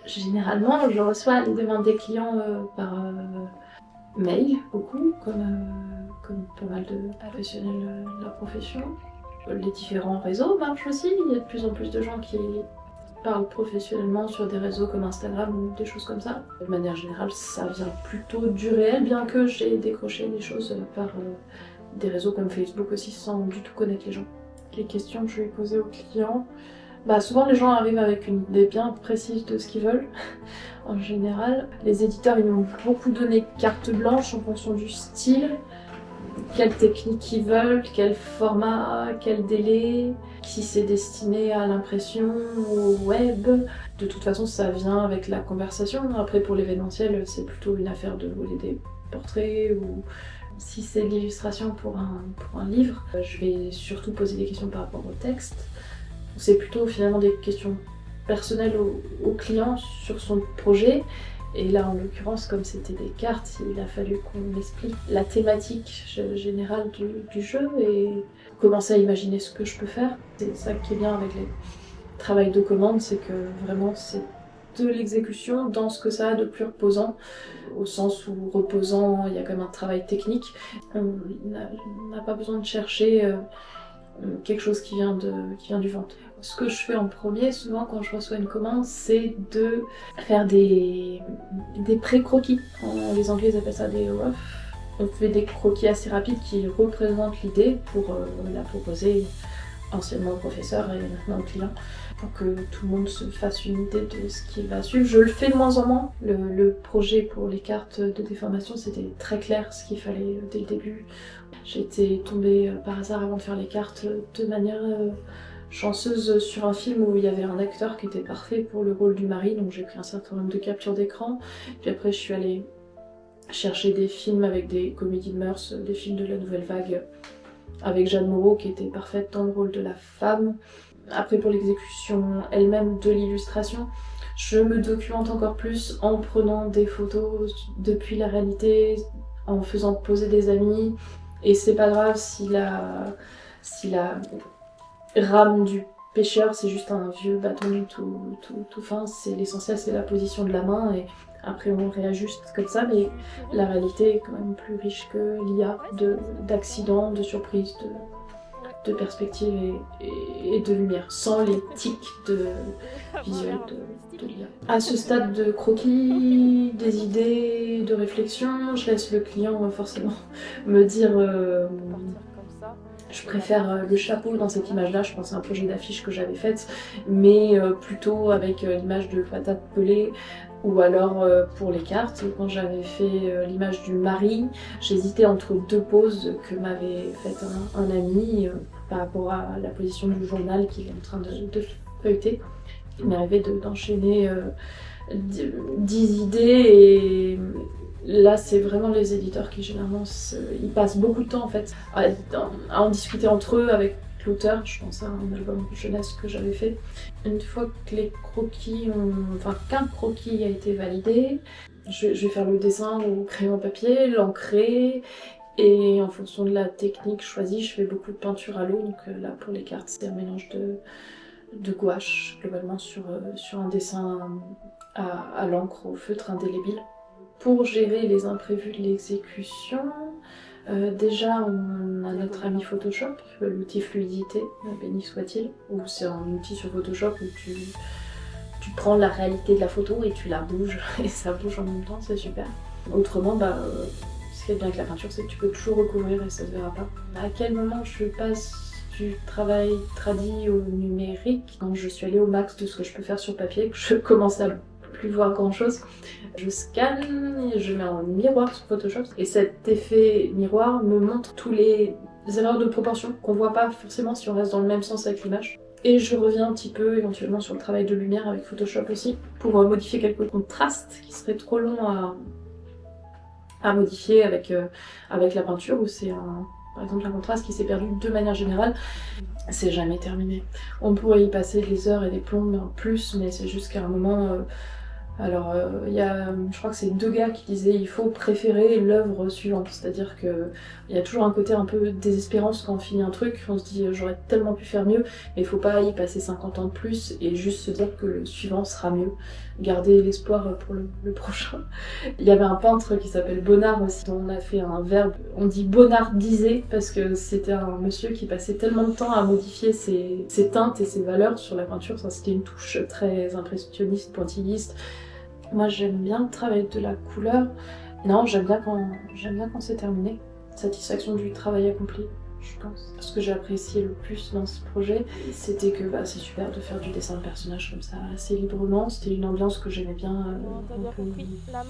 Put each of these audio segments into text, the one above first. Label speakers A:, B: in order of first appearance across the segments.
A: Généralement, je reçois les demandes des clients par mail, beaucoup, comme pas mal de professionnels de la profession. Les différents réseaux marchent aussi, il y a de plus en plus de gens qui parlent professionnellement sur des réseaux comme Instagram ou des choses comme ça. De manière générale, ça vient plutôt du réel, bien que j'ai décroché des choses par des réseaux comme Facebook aussi sans du tout connaître les gens. Les questions que je vais poser aux clients, souvent les gens arrivent avec une idée bien précise de ce qu'ils veulent. En général, les éditeurs ils m'ont beaucoup donné carte blanche en fonction du style, quelle technique ils veulent, quel format, quel délai, si c'est destiné à l'impression, au web. De toute façon, ça vient avec la conversation. Après, pour l'événementiel, c'est plutôt une affaire de voler des portraits ou si c'est de l'illustration pour un livre, je vais surtout poser des questions par rapport au texte. C'est plutôt finalement des questions personnelles au client sur son projet. Et là, en l'occurrence, comme c'était des cartes, il a fallu qu'on m'explique la thématique générale du jeu et commencer à imaginer ce que je peux faire. C'est ça qui est bien avec les travails de commande, c'est que vraiment c'est de l'exécution dans ce que ça a de plus reposant, au sens où reposant, il y a quand même un travail technique. On n'a pas besoin de chercher quelque chose qui vient du ventre. Ce que je fais en premier, souvent quand je reçois une commande, c'est de faire des pré-croquis. Les Anglais appellent ça des rough. On fait des croquis assez rapides qui représentent l'idée pour la proposer anciennement au professeur et maintenant au client, pour que tout le monde se fasse une idée de ce qu'il va suivre. Je le fais de moins en moins. Le projet pour les cartes de déformation, c'était très clair ce qu'il fallait dès le début. J'étais tombée par hasard avant de faire les cartes de manière chanceuse sur un film où il y avait un acteur qui était parfait pour le rôle du mari, donc j'ai pris un certain nombre de captures d'écran. Puis après je suis allée chercher des films avec des comédies de mœurs, des films de la nouvelle vague avec Jeanne Moreau qui était parfaite dans le rôle de la femme. Après pour l'exécution elle-même de l'illustration, je me documente encore plus en prenant des photos depuis la réalité, en faisant poser des amis. Et c'est pas grave si la rame du pêcheur c'est juste un vieux bâton tout fin, l'essentiel c'est la position de la main et après on réajuste comme ça, mais la réalité est quand même plus riche que l'IA d'accidents, de surprises, de perspectives et de lumière, sans les tics de visuel de l'IA. À ce stade de croquis, des idées, de réflexion, je laisse le client forcément me dire je préfère le chapeau dans cette image-là, je pense à un projet d'affiche que j'avais faite, mais plutôt avec l'image de patate pelée, ou alors pour les cartes, quand j'avais fait l'image du mari, j'hésitais entre deux poses que m'avait faites un ami par rapport à la position du journal qu'il est en train de feuilleter. Il m'est arrivé d'enchaîner 10 idées et là c'est vraiment les éditeurs qui généralement ils passent beaucoup de temps en fait à en discuter entre eux avec l'auteur. Je pense à un album jeunesse que j'avais fait. Une fois que les croquis qu'un croquis a été validé, je vais faire le dessin au crayon papier, l'encrer et en fonction de la technique choisie, je fais beaucoup de peinture à l'eau. Donc là pour les cartes c'est un mélange de gouache globalement sur un dessin à l'encre au feutre indélébile. Pour gérer les imprévus de l'exécution, déjà on a notre ami Photoshop, l'outil Fluidité, béni soit-il, où c'est un outil sur Photoshop où tu prends la réalité de la photo et tu la bouges, et ça bouge en même temps, c'est super. Autrement, ce qui est bien avec la peinture, c'est que tu peux toujours recouvrir et ça se verra pas. À quel moment je passe du travail tradi au numérique? Quand je suis allée au max de ce que je peux faire sur papier, que je commence à plus voir grand chose, je scanne, je mets un miroir sur Photoshop et cet effet miroir me montre tous les erreurs de proportion qu'on voit pas forcément si on reste dans le même sens avec l'image. Et je reviens un petit peu éventuellement sur le travail de lumière avec Photoshop aussi pour modifier quelques contrastes qui seraient trop longs à modifier avec la peinture, où c'est par exemple un contraste qui s'est perdu de manière générale. C'est jamais terminé. On pourrait y passer des heures et des plombs en plus, mais c'est juste qu'à un moment Alors, je crois que c'est 2 gars qui disaient il faut préférer l'œuvre suivante, c'est-à-dire que il y a toujours un côté un peu désespérance quand on finit un truc, on se dit j'aurais tellement pu faire mieux, mais il faut pas y passer 50 ans de plus et juste se dire que le suivant sera mieux. Garder l'espoir pour le prochain. Il y avait un peintre qui s'appelle Bonnard aussi, dont on a fait un verbe, on dit bonnardiser parce que c'était un monsieur qui passait tellement de temps à modifier ses teintes et ses valeurs sur la peinture, ça c'était une touche très impressionniste, pointilliste. Moi j'aime bien le travail de la couleur. Non, j'aime bien quand c'est terminé. Satisfaction du travail accompli, je pense. Ce que j'ai apprécié le plus dans ce projet, c'était que c'est super de faire du dessin de personnages comme ça, assez librement. C'était une ambiance que j'aimais bien.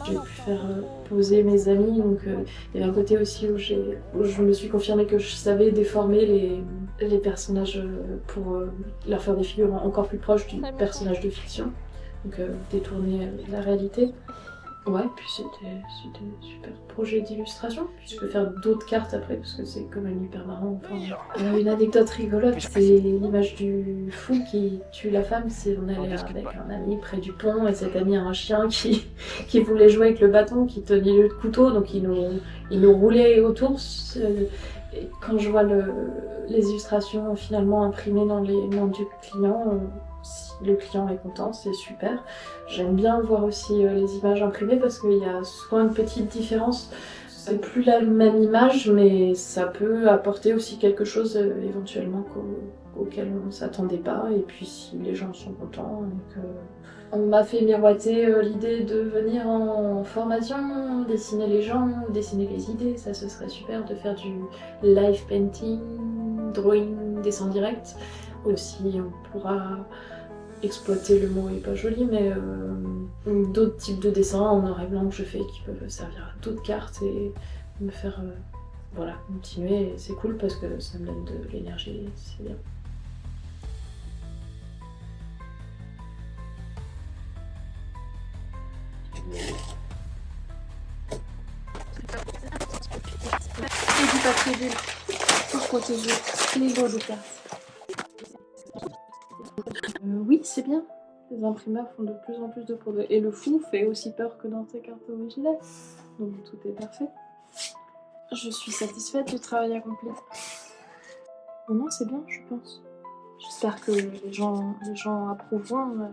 A: J'ai pu faire poser mes amis, donc il y avait un côté aussi où je me suis confirmée que je savais déformer les personnages pour leur faire des figures encore plus proches du personnage de fiction. Donc détourner la réalité. Ouais, puis c'était un super projet d'illustration. Puis je peux faire d'autres cartes après parce que c'est quand même hyper marrant. Enfin, une anecdote rigolote, c'est l'image du fou qui tue la femme. On allait avec un ami près du pont et cet ami a un chien qui voulait jouer avec le bâton, qui tenait le couteau, donc il nous roulait autour. Et quand je vois les illustrations finalement imprimées dans les mains du client, si le client est content, c'est super. J'aime bien voir aussi les images imprimées parce qu'il y a souvent une petite différence. C'est plus la même image, mais ça peut apporter aussi quelque chose éventuellement auquel on ne s'attendait pas. Et puis si les gens sont contents, on m'a fait miroiter l'idée de venir en formation, dessiner les gens, dessiner les idées. Ça, ce serait super de faire du live painting, drawing, dessin direct. Aussi, on pourra exploiter, le mot est pas joli, mais d'autres types de dessins en noir et blanc que je fais qui peuvent servir à d'autres cartes et me faire continuer. Et c'est cool parce que ça me donne de l'énergie, c'est bien. Et du papier bulle pour protéger les lots de cartes. Oui, c'est bien. Les imprimeurs font de plus en plus de progrès. Et le fou fait aussi peur que dans ses cartes originales. Donc tout est parfait. Je suis satisfaite du travail accompli. Non, c'est bien, je pense. J'espère que les gens approuveront.